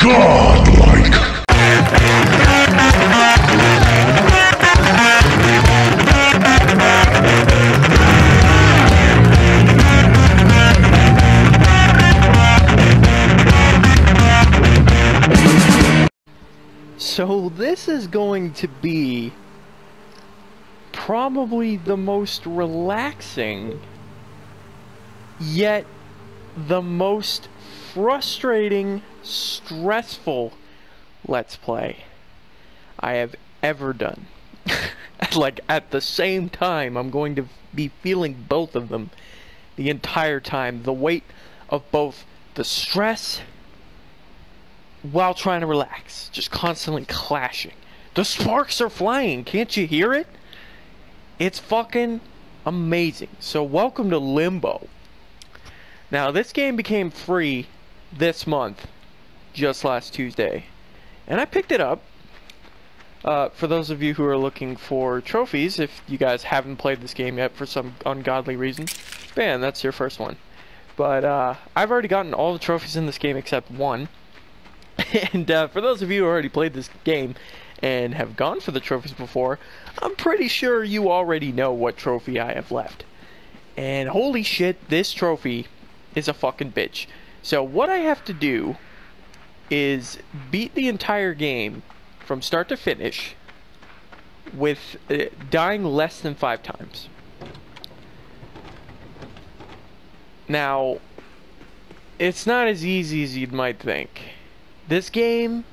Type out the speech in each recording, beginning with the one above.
Godlike. So this is going to be probably the most relaxing, yet the most frustrating, stressful Let's Play I have ever done. Like, at the same time, I'm going to be feeling both of them the entire time. The weight of both the stress while trying to relax, just constantly clashing. The sparks are flying, can't you hear it? It's fucking amazing. So welcome to Limbo. Now this game became free this month, just last Tuesday, and I picked it up. For those of you who are looking for trophies, if you guys haven't played this game yet for some ungodly reason, bam, that's your first one. But I've already gotten all the trophies in this game except one. And for those of you who already played this game and have gone for the trophies before, I'm pretty sure you already know what trophy I have left. And holy shit, this trophy is a fucking bitch. So what I have to do is beat the entire game from start to finish with dying less than 5 times. Now, it's not as easy as you might think. This game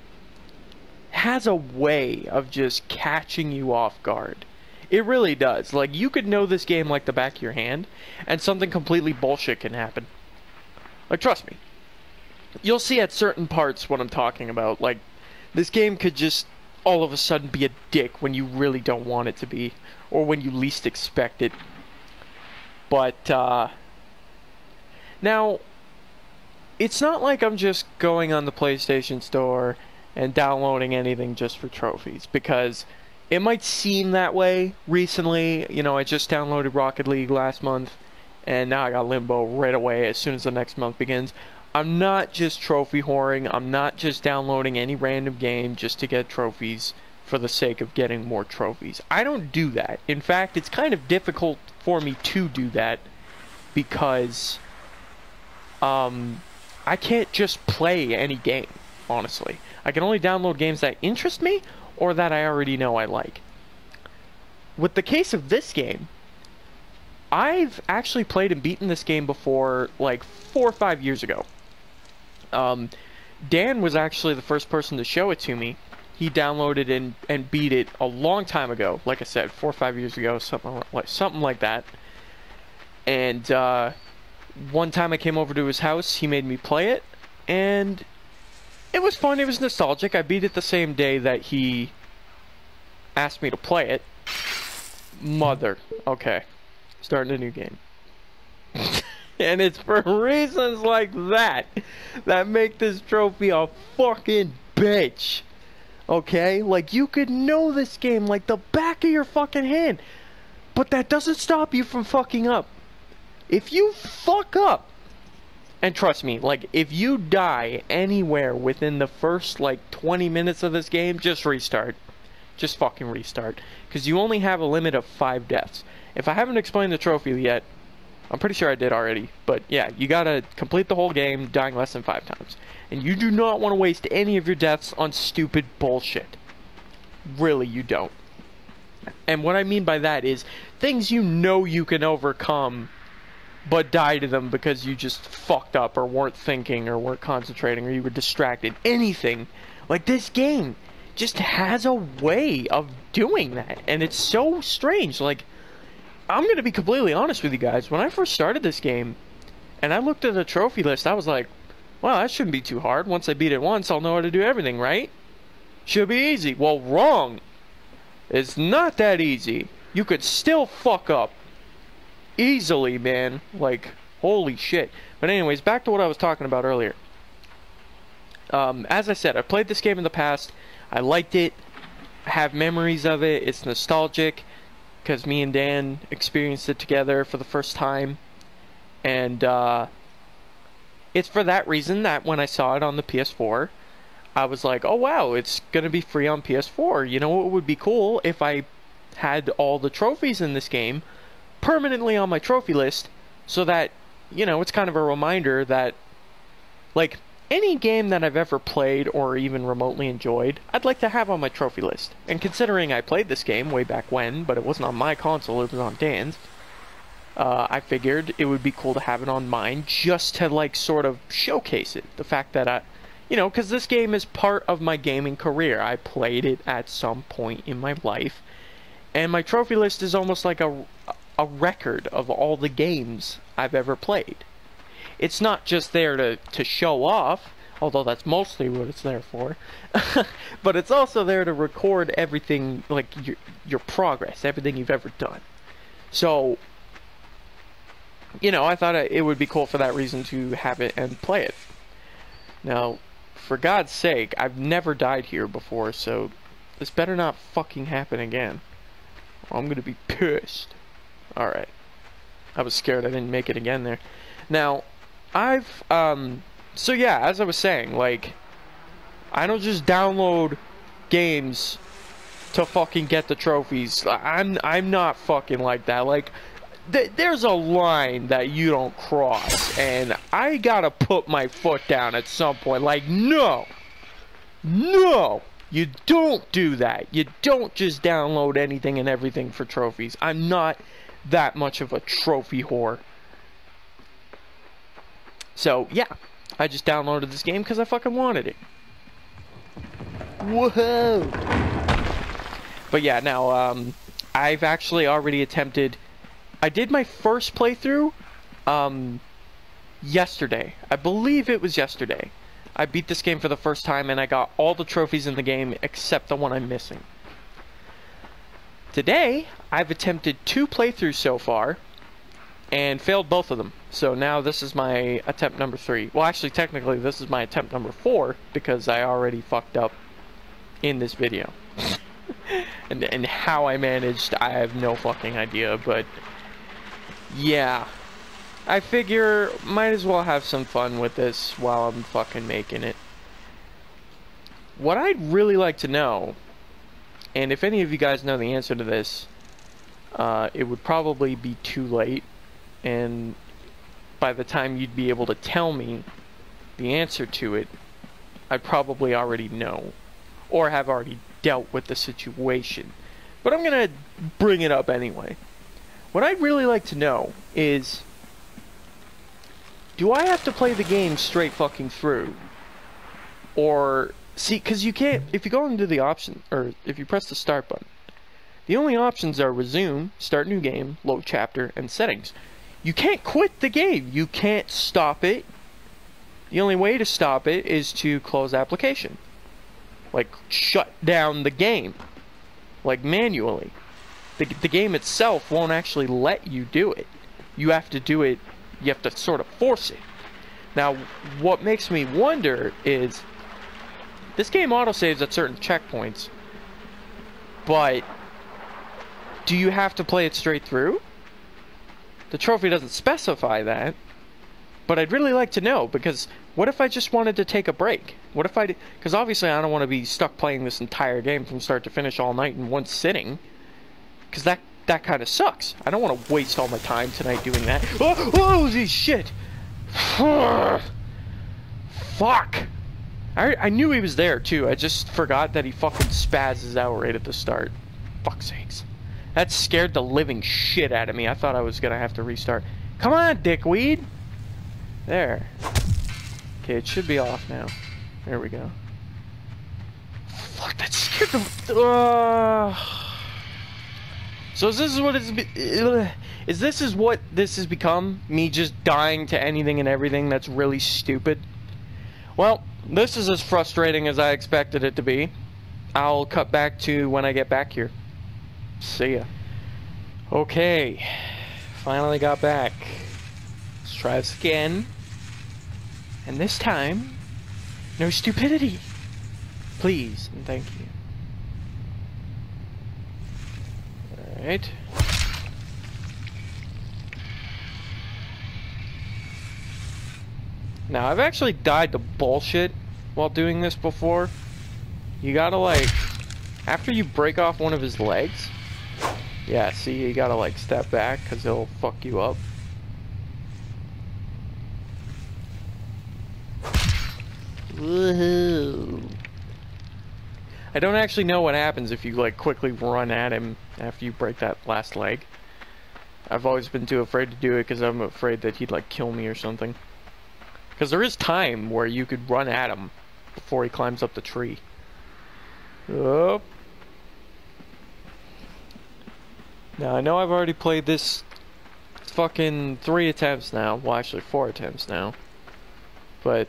has a way of just catching you off guard. It really does. Like, you could know this game like the back of your hand, and something completely bullshit can happen. Like, trust me. You'll see at certain parts what I'm talking about. Like, this game could just all of a sudden be a dick when you really don't want it to be, or when you least expect it. But, now, it's not like I'm just going on the PlayStation Store and downloading anything just for trophies, because it might seem that way recently. You know, I just downloaded Rocket League last month, and now I got Limbo right away as soon as the next month begins. I'm not just trophy whoring. I'm not just downloading any random game just to get trophies for the sake of getting more trophies. I don't do that. In fact, it's kind of difficult for me to do that because I can't just play any game, honestly. I can only download games that interest me or that I already know I like. With the case of this game, I've actually played and beaten this game before, like 4 or 5 years ago. Dan was actually the first person to show it to me. He downloaded and beat it a long time ago. Like I said, 4 or 5 years ago, something like that. And one time I came over to his house, he made me play it, and it was fun. It was nostalgic. I beat it the same day that he asked me to play it. Mother. Okay. Starting a new game. And it's for reasons like that that make this trophy a fucking bitch. Okay? Like, you could know this game like the back of your fucking hand, but that doesn't stop you from fucking up. If you fuck up, and trust me, like, if you die anywhere within the first, like, 20 minutes of this game, just restart. Just fucking restart. Because you only have a limit of 5 deaths. If I haven't explained the trophy yet, I'm pretty sure I did already. But, yeah, you gotta complete the whole game dying less than 5 times. And you do not want to waste any of your deaths on stupid bullshit. Really, you don't. And what I mean by that is, things you know you can overcome, but die to them because you just fucked up or weren't thinking or weren't concentrating or you were distracted. Anything. Like, this game just has a way of doing that, and it's so strange. Like, I'm gonna be completely honest with you guys. When I first started this game and I looked at the trophy list, I was like, well, that shouldn't be too hard. Once I beat it once, I'll know how to do everything, right? Should be easy. Well, wrong. It's not that easy. You could still fuck up easily, man. Like, holy shit. But anyways, back to what I was talking about earlier. As I said, I played this game in the past. I liked it. I have memories of it. It's nostalgic because me and Dan experienced it together for the first time. And it's for that reason that when I saw it on the PS4, I was like, oh wow, it's gonna be free on PS4. You know what would be cool if I had all the trophies in this game permanently on my trophy list, so that, you know, it's kind of a reminder that, like, any game that I've ever played or even remotely enjoyed, I'd like to have on my trophy list. And considering I played this game way back when, but it wasn't on my console, it was on Dan's, I figured it would be cool to have it on mine, just to, like, sort of showcase it. The fact that you know, because this game is part of my gaming career. I played it at some point in my life, and my trophy list is almost like a record of all the games I've ever played. It's not just there to show off, although that's mostly what it's there for, but it's also there to record everything, like your progress, everything you've ever done. So, you know, I thought it would be cool for that reason to have it and play it. Now, for God's sake, I've never died here before, so this better not fucking happen again. Or I'm gonna be pissed. Alright. I was scared I didn't make it again there. Now, so yeah, as I was saying, like, I don't just download games to fucking get the trophies. I'm not fucking like that. Like, there's a line that you don't cross, and I gotta put my foot down at some point. Like, no, you don't do that. You don't just download anything and everything for trophies. I'm not that much of a trophy whore. So yeah, I just downloaded this game because I fucking wanted it. Whoa! But yeah, now I've actually already attempted. I did my first playthrough yesterday. I believe it was yesterday. I beat this game for the first time, and I got all the trophies in the game except the one I'm missing. Today, I've attempted 2 playthroughs so far, and failed both of them. So now this is my attempt number 3. Well, actually, technically, this is my attempt number 4, because I already fucked up in this video. and how I managed, I have no fucking idea, but yeah. I figure, might as well have some fun with this while I'm fucking making it. What I'd really like to know, and if any of you guys know the answer to this, it would probably be too late, and by the time you'd be able to tell me the answer to it, I'd probably already know, or have already dealt with the situation. But I'm gonna bring it up anyway. What I'd really like to know is, do I have to play the game straight fucking through? Or, see, because you can't, if you go into the option, or if you press the start button, the only options are resume, start new game, load chapter, and settings. You can't quit the game. You can't stop it. The only way to stop it is to close application. Like, shut down the game. Like, manually. The game itself won't actually let you do it. You have to do it, you have to sort of force it. Now, what makes me wonder is, this game autosaves at certain checkpoints, but do you have to play it straight through? The trophy doesn't specify that, but I'd really like to know, because what if I just wanted to take a break? What if I, because obviously I don't want to be stuck playing this entire game from start to finish all night in one sitting, because that kind of sucks. I don't want to waste all my time tonight doing that. Oh, holy shit! Fuck! I knew he was there too. I just forgot that he fucking spazzes out right at the start. Fuck's sakes. That scared the living shit out of me. I thought I was gonna have to restart. Come on, dickweed! There. Okay, it should be off now. There we go. Fuck, that scared the... So is this what this has become? Me just dying to anything and everything that's really stupid? Well, this is as frustrating as I expected it to be. I'll cut back to when I get back here. See ya. Okay. Finally got back. Let's try this again. And this time, no stupidity. Please and thank you. Alright. Now, I've actually died to bullshit while doing this before. You gotta, like, after you break off one of his legs, yeah, see, you gotta, like, step back, because he'll fuck you up. Woohoo! I don't actually know what happens if you, like, quickly run at him after you break that last leg. I've always been too afraid to do it because I'm afraid that he'd, like, kill me or something. Because there is time where you could run at him before he climbs up the tree. Oh. Now, I know I've already played this fucking 3 attempts now. Well, actually 4 attempts now. But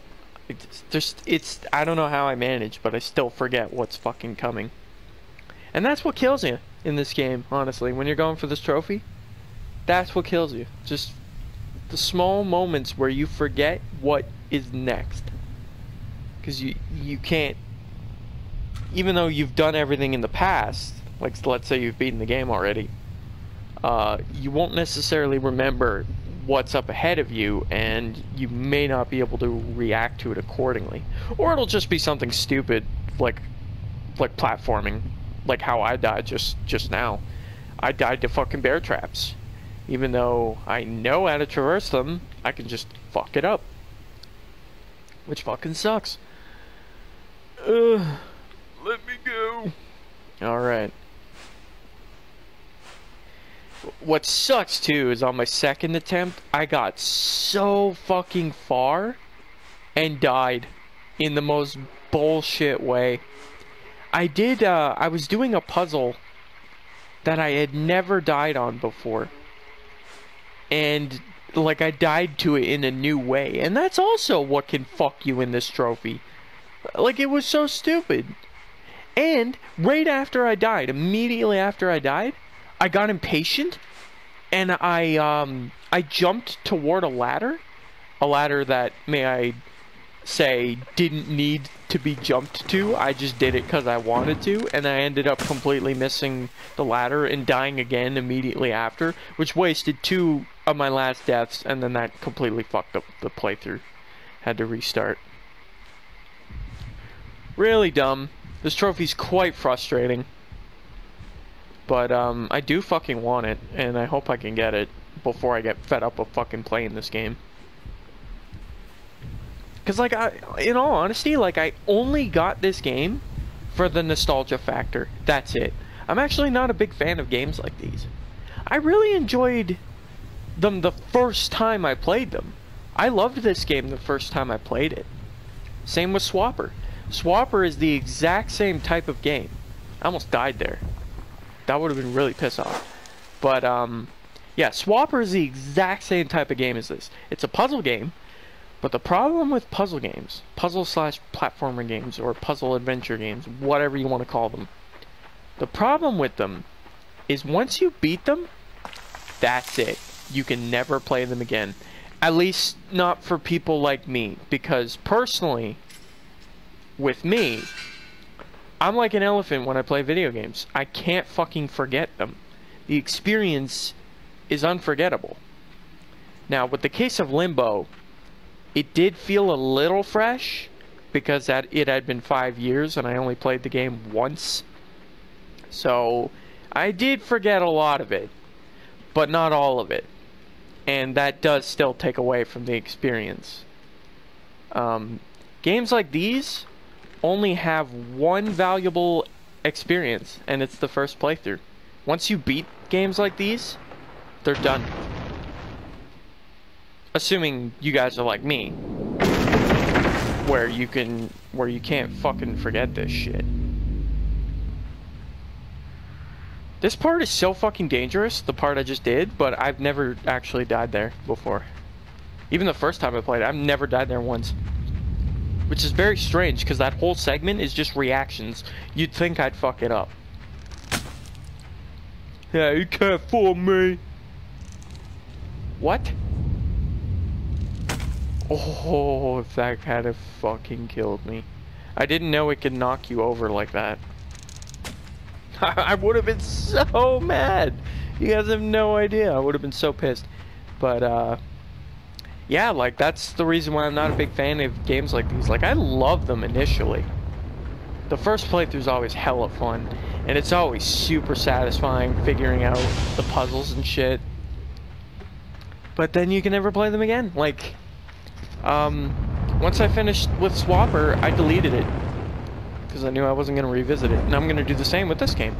it's I don't know how I manage, but I still forget what's fucking coming. And that's what kills you in this game, honestly. When you're going for this trophy, that's what kills you. Just the small moments where you forget what is next. Because you can't, even though you've done everything in the past, like let's say you've beaten the game already, you won't necessarily remember what's up ahead of you, and you may not be able to react to it accordingly. Or it'll just be something stupid, like platforming, like how I died just now. I died to fucking bear traps. Even though I know how to traverse them, I can just fuck it up. Which fucking sucks. Let me go. Alright. What sucks too is on my second attempt, I got so fucking far and died in the most bullshit way. I was doing a puzzle that I had never died on before. And, like, I died to it in a new way. And that's also what can fuck you in this trophy. Like, it was so stupid. And, right after I died, immediately after I died, I got impatient, and I jumped toward a ladder that, may I say, didn't need to be jumped to. I just did it because I wanted to, and I ended up completely missing the ladder and dying again immediately after, which wasted 2 of my last deaths, and then that completely fucked up the playthrough. Had to restart. Really dumb. This trophy's quite frustrating. But, I do fucking want it, and I hope I can get it before I get fed up of fucking playing this game. Because, like, in all honesty, like, I only got this game for the nostalgia factor. That's it. I'm actually not a big fan of games like these. I really enjoyed them the first time I played them. I loved this game the first time I played it. Same with Swapper. Swapper is the exact same type of game. I almost died there. That would have been really pissed off. But, yeah, Swapper is the exact same type of game as this. It's a puzzle game, but the problem with puzzle games, puzzle/platformer games, or puzzle adventure games, whatever you want to call them, the problem with them is once you beat them, that's it. You can never play them again. At least not for people like me, because personally, with me, I'm like an elephant when I play video games. I can't fucking forget them. The experience is unforgettable. Now, with the case of Limbo, it did feel a little fresh because it had been 5 years and I only played the game once. So, I did forget a lot of it, but not all of it. And that does still take away from the experience. Games like these only have one valuable experience, and it's the first playthrough. Once you beat games like these, they're done. Assuming you guys are like me, where you can't fucking forget this shit. This part is so fucking dangerous, the part I just did, but I've never actually died there before. Even the first time I played it, I've never died there once. Which is very strange, because that whole segment is just reactions. You'd think I'd fuck it up. Yeah, you can't fool me. What? Oh, if that had have fucking killed me. I didn't know it could knock you over like that. I would have been so mad. You guys have no idea. I would have been so pissed. But, yeah, yeah, like, that's the reason why I'm not a big fan of games like these. Like, I love them initially. The first playthrough's always hella fun, and it's always super satisfying figuring out the puzzles and shit. But then you can never play them again. Like, once I finished with Swapper, I deleted it. Because I knew I wasn't going to revisit it. And I'm going to do the same with this game.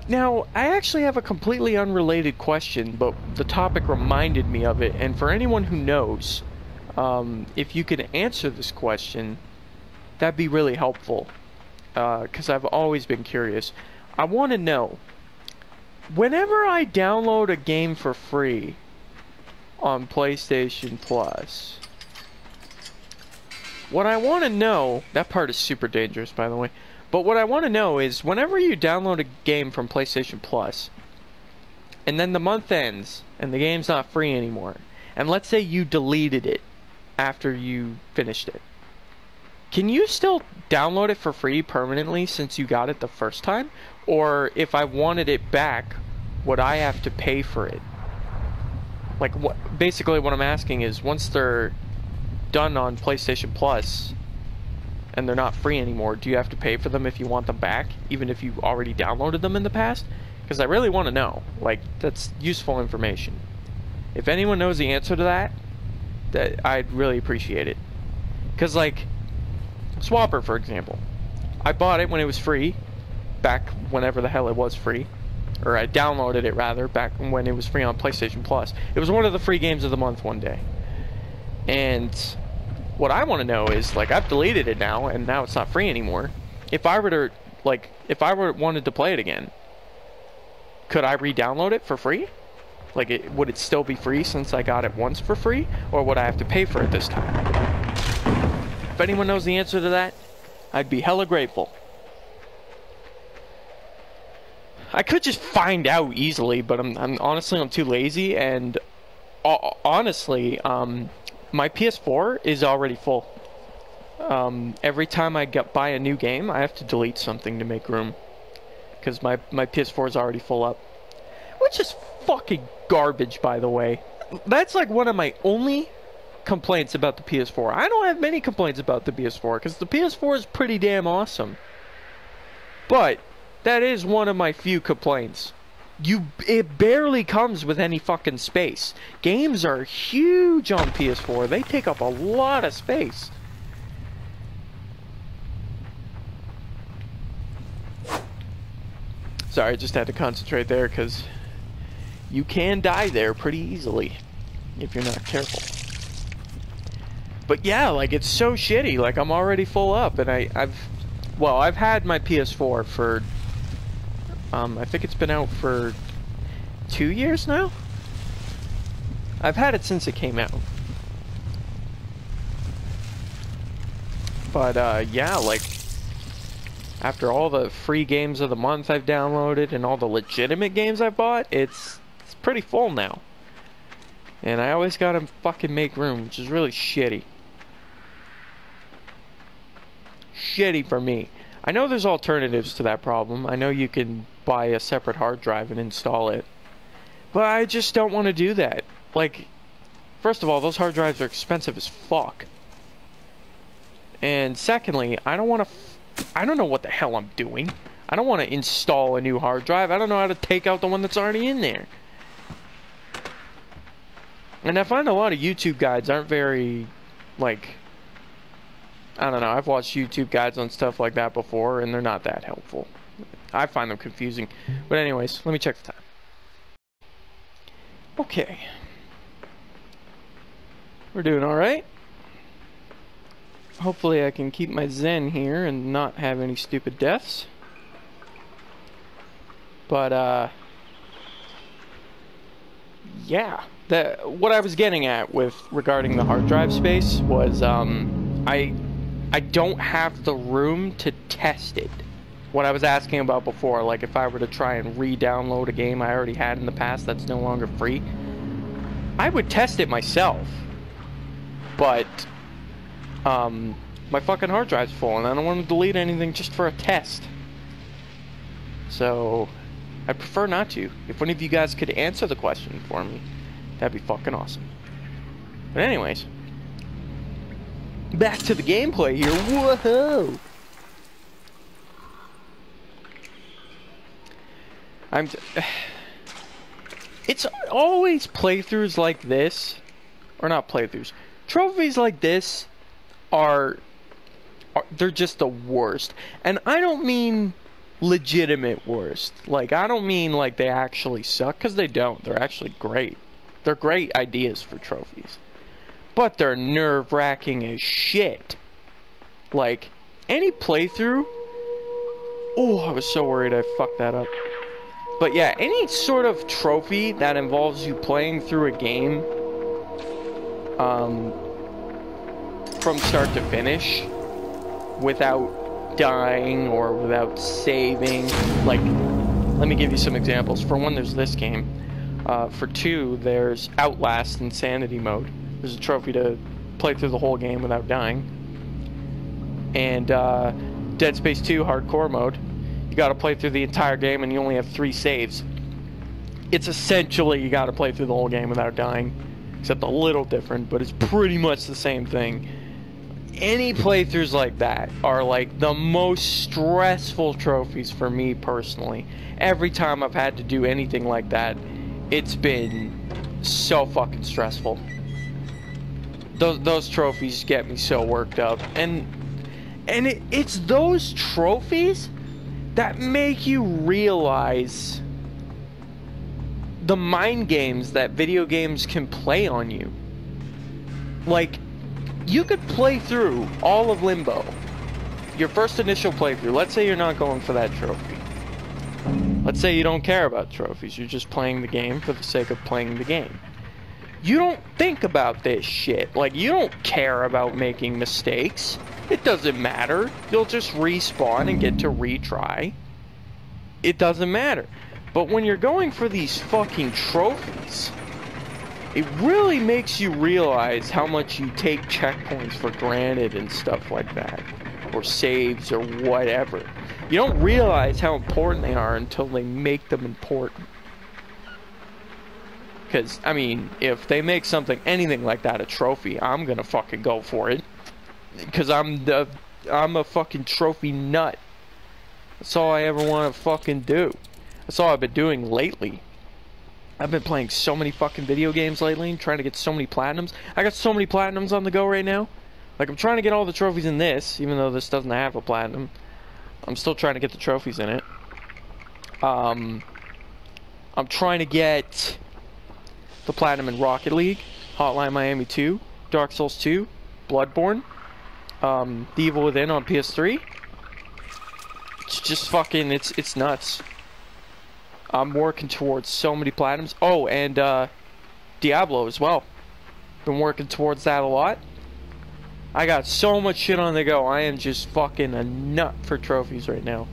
Now, I actually have a completely unrelated question, but the topic reminded me of it. And for anyone who knows, if you could answer this question, that'd be really helpful. Because I've always been curious. I want to know, whenever I download a game for free on PlayStation Plus, what I want to know, that part is super dangerous, by the way, but what I want to know is, whenever you download a game from PlayStation Plus, and then the month ends, and the game's not free anymore, and let's say you deleted it after you finished it, can you still download it for free permanently since you got it the first time? Or if I wanted it back, would I have to pay for it? Like, basically what I'm asking is, once they're done on PlayStation Plus and they're not free anymore, do you have to pay for them if you want them back, even if you already downloaded them in the past? Because I really want to know. Like, that's useful information. If anyone knows the answer to that, I'd really appreciate it. Because, like, Swapper, for example, I bought it when it was free, back whenever the hell it was free, or I downloaded it rather back when it was free on PlayStation Plus. It was one of the free games of the month one day. And what I want to know is, like, I've deleted it now, and now it's not free anymore. If I were to, like, wanted to play it again, could I re-download it for free? Like, would it still be free since I got it once for free, or would I have to pay for it this time? If anyone knows the answer to that, I'd be hella grateful. I could just find out easily, but I'm honestly too lazy, and honestly, my PS4 is already full. Every time I buy a new game, I have to delete something to make room. Because my PS4 is already full up. Which is fucking garbage, by the way. That's like one of my only complaints about the PS4. I don't have many complaints about the PS4, because the PS4 is pretty damn awesome. But that is one of my few complaints. It barely comes with any fucking space. Games are huge on PS4. They take up a lot of space. Sorry, I just had to concentrate there because you can die there pretty easily if you're not careful. But yeah, like, it's so shitty. Like, I'm already full up, and I've had my PS4 for I think it's been out for 2 years now? I've had it since it came out. But, yeah, like, after all the free games of the month I've downloaded and all the legitimate games I've bought, it's pretty full now. And I always gotta fucking make room, which is really shitty. Shitty for me. I know there's alternatives to that problem. I know you can buy a separate hard drive and install it. But I just don't want to do that. Like, first of all, those hard drives are expensive as fuck. And secondly, I don't want to... I don't know what the hell I'm doing. I don't want to install a new hard drive. I don't know how to take out the one that's already in there. And I find a lot of YouTube guides aren't very, like... I don't know, I've watched YouTube guides on stuff like that before, and they're not that helpful. I find them confusing. But anyways, let me check the time. Okay. We're doing alright. Hopefully I can keep my zen here and not have any stupid deaths. But, yeah. What I was getting at regarding the hard drive space was, I don't have the room to test it. What I was asking about before, like if I were to try and re-download a game I already had in the past that's no longer free, I would test it myself. But, my fucking hard drive's full and I don't want to delete anything just for a test. So, I'd prefer not to. If one of you guys could answer the question for me, that'd be fucking awesome. But anyways, back to the gameplay here. Whoa! It's always playthroughs like this, or not playthroughs. Trophies like this they're just the worst. And I don't mean legitimate worst. Like, I don't mean like they actually suck, because they don't. They're actually great. They're great ideas for trophies. But they're nerve-wracking as shit. Like, any playthrough... Oh, I was so worried I fucked that up. But yeah, any sort of trophy that involves you playing through a game from start to finish without dying or without saving. Like, let me give you some examples. For one, there's this game. For two, there's Outlast Insanity Mode. There's a trophy to play through the whole game without dying. And Dead Space 2 Hardcore Mode. You gotta play through the entire game and you only have 3 saves. It's essentially you gotta play through the whole game without dying. Except a little different, but it's pretty much the same thing. Any playthroughs like that are like the most stressful trophies for me personally. Every time I've had to do anything like that, it's been so fucking stressful. Those trophies get me so worked up. And it's those trophies that make you realize the mind games that video games can play on you. Like, you could play through all of Limbo, your first initial playthrough. Let's say you're not going for that trophy. Let's say you don't care about trophies. You're just playing the game for the sake of playing the game. You don't think about this shit. Like, you don't care about making mistakes. It doesn't matter. You'll just respawn and get to retry. It doesn't matter. But when you're going for these fucking trophies, it really makes you realize how much you take checkpoints for granted and stuff like that. Or saves or whatever. You don't realize how important they are until they make them important. Because, I mean, if they make something, anything like that, a trophy, I'm gonna fucking go for it. Because I'm a fucking trophy nut. That's all I ever want to fucking do. That's all I've been doing lately. I've been playing so many fucking video games lately and trying to get so many platinums. I got so many platinums on the go right now. Like, I'm trying to get all the trophies in this, even though this doesn't have a platinum. I'm still trying to get the trophies in it. I'm trying to get the platinum in Rocket League, Hotline Miami 2, Dark Souls 2, Bloodborne, The Evil Within on PS3. It's just fucking, it's nuts. I'm working towards so many platinums. Oh, and Diablo as well. Been working towards that a lot. I got so much shit on the go. I am just fucking a nut for trophies right now.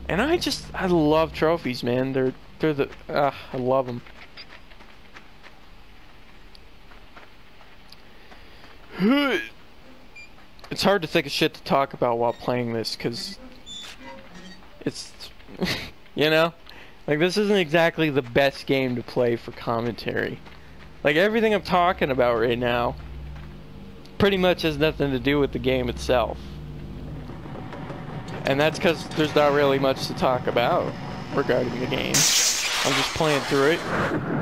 And I love trophies, man. They're the, I love them. It's hard to think of shit to talk about while playing this, because it's, you know? Like, this isn't exactly the best game to play for commentary. Like, everything I'm talking about right now pretty much has nothing to do with the game itself. And that's because there's not really much to talk about regarding the game. I'm just playing through it.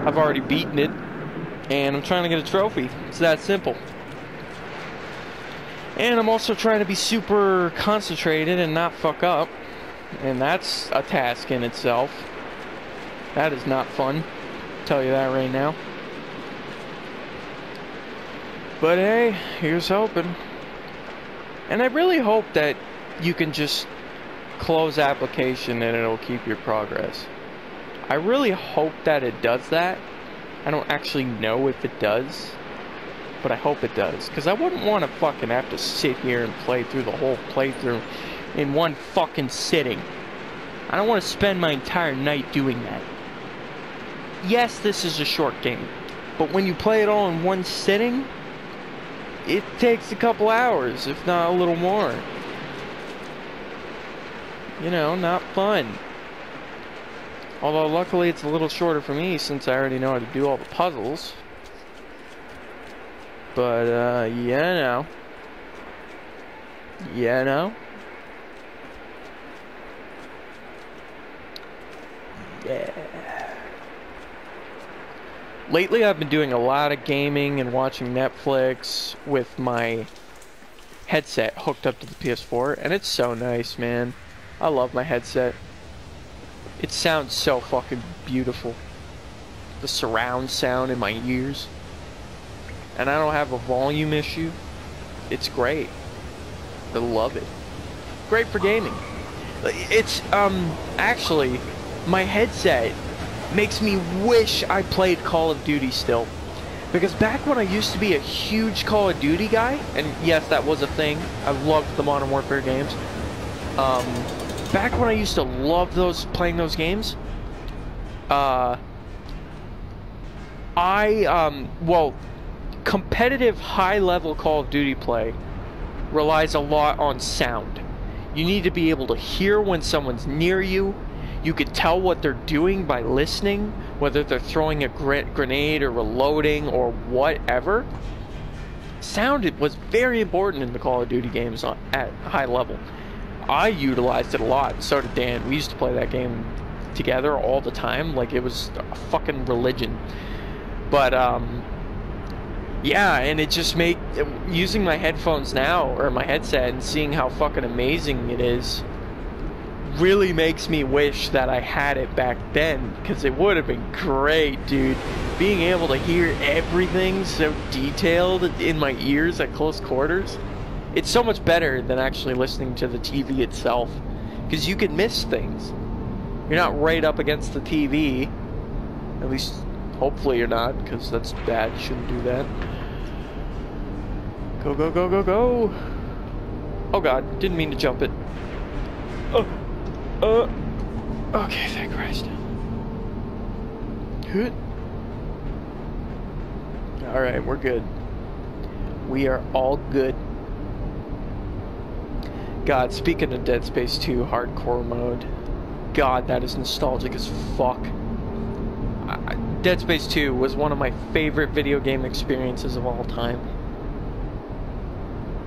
I've already beaten it. And I'm trying to get a trophy. It's that simple. And I'm also trying to be super concentrated and not fuck up. And that's a task in itself. That is not fun. I'll tell you that right now. But hey, here's hoping. And I really hope that you can just close application and it'll keep your progress. I really hope that it does that. I don't actually know if it does, but I hope it does. Because I wouldn't want to fucking have to sit here and play through the whole playthrough in one fucking sitting. I don't want to spend my entire night doing that. Yes, this is a short game, but when you play it all in one sitting, it takes a couple hours, if not a little more. You know, not fun. Although luckily it's a little shorter for me since I already know how to do all the puzzles. But, yeah, no. Yeah, no. Yeah. Lately I've been doing a lot of gaming and watching Netflix with my headset hooked up to the PS4, and it's so nice, man. I love my headset. It sounds so fucking beautiful. The surround sound in my ears. And I don't have a volume issue. It's great. I love it. Great for gaming. It's, actually, my headset makes me wish I played Call of Duty still. Because back when I used to be a huge Call of Duty guy, and yes, that was a thing. I loved the Modern Warfare games. Back when I used to love playing those games, well, competitive high-level Call of Duty play relies a lot on sound. You need to be able to hear when someone's near you. You could tell what they're doing by listening, whether they're throwing a grenade or reloading or whatever. Sound was very important in the Call of Duty games at high level. I utilized it a lot, so did Dan. We used to play that game together all the time, like it was a fucking religion. But, yeah, and it just using my headphones now, or my headset, and seeing how fucking amazing it is, really makes me wish that I had it back then, because it would have been great, dude. Being able to hear everything so detailed in my ears at close quarters, it's so much better than actually listening to the TV itself, because you can miss things. You're not right up against the TV, at least hopefully you're not, because that's bad. You shouldn't do that. Go, go, go, go, go. Oh god, didn't mean to jump it. Okay, thank Christ. Alright, we're good. We are all good. God, speaking of Dead Space 2 hardcore mode, God, that is nostalgic as fuck. Dead Space 2 was one of my favorite video game experiences of all time.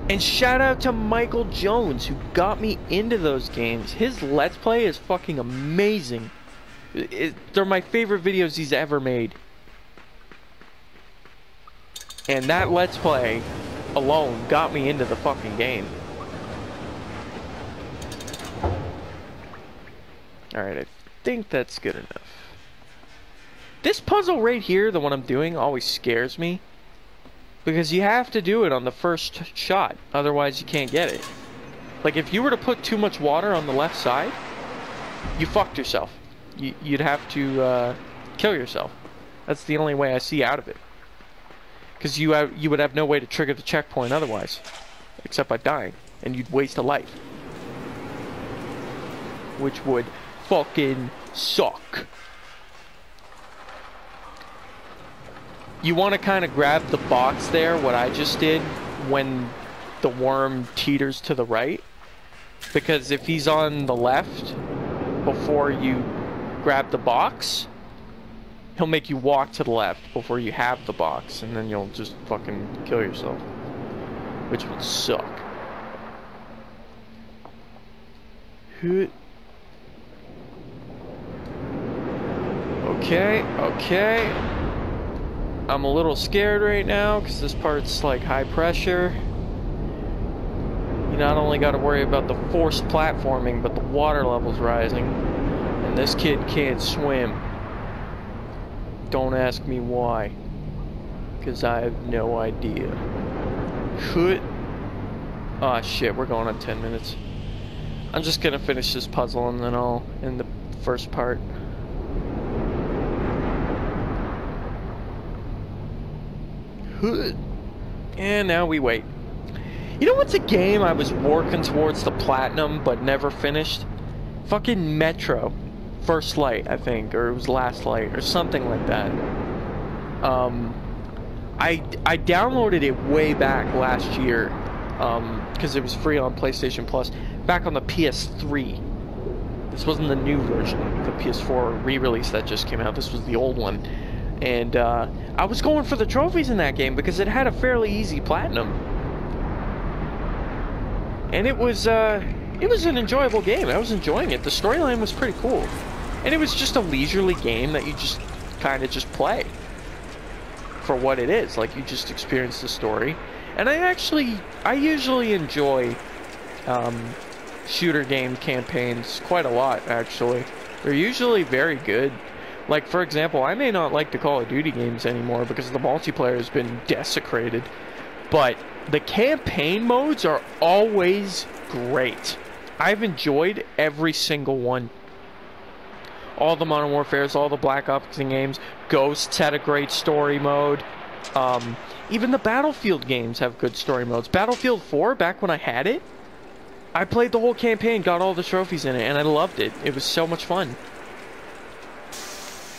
And shout out to Michael Jones, who got me into those games. His Let's Play is fucking amazing. They're my favorite videos he's ever made. And that Let's Play alone got me into the fucking game. Alright, I think that's good enough. This puzzle right here, the one I'm doing, always scares me. Because you have to do it on the first shot, otherwise you can't get it. Like, if you were to put too much water on the left side, you fucked yourself. You'd have to kill yourself. That's the only way I see out of it. Because you would have no way to trigger the checkpoint otherwise, except by dying, and you'd waste a life. Which would fucking suck. You want to kind of grab the box there, what I just did, when the worm teeters to the right. Because if he's on the left before you grab the box, he'll make you walk to the left before you have the box, and then you'll just fucking kill yourself. Which would suck. Okay, okay. I'm a little scared right now because this part's like high pressure. You not only got to worry about the forced platforming, but the water level's rising. And this kid can't swim. Don't ask me why. Because I have no idea. Oh shit, we're going on 10 minutes. I'm just gonna finish this puzzle and then I'll end the first part. And now we wait. You know what's a game I was working towards the platinum but never finished? Fucking Metro. First Light, I think, or it was Last Light, or something like that. I downloaded it way back last year, because it was free on PlayStation Plus, back on the PS3. This wasn't the new version, the PS4 re-release that just came out. This was the old one. And I was going for the trophies in that game because it had a fairly easy platinum. And it was an enjoyable game. I was enjoying it. The storyline was pretty cool. And it was just a leisurely game that you just kind of just play for what it is. Like, you just experience the story. And I usually enjoy shooter game campaigns quite a lot, actually. They're usually very good. Like, for example, I may not like the Call of Duty games anymore because the multiplayer has been desecrated, but the campaign modes are always great. I've enjoyed every single one. All the Modern Warfares, all the Black Ops games. Ghosts had a great story mode. Even the Battlefield games have good story modes. Battlefield 4, back when I had it, I played the whole campaign, got all the trophies in it, and I loved it. It was so much fun.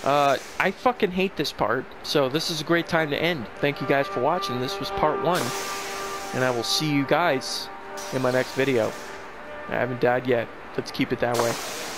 I fucking hate this part, so this is a great time to end. Thank you guys for watching. This was part 1, and I will see you guys in my next video. I haven't died yet. Let's keep it that way.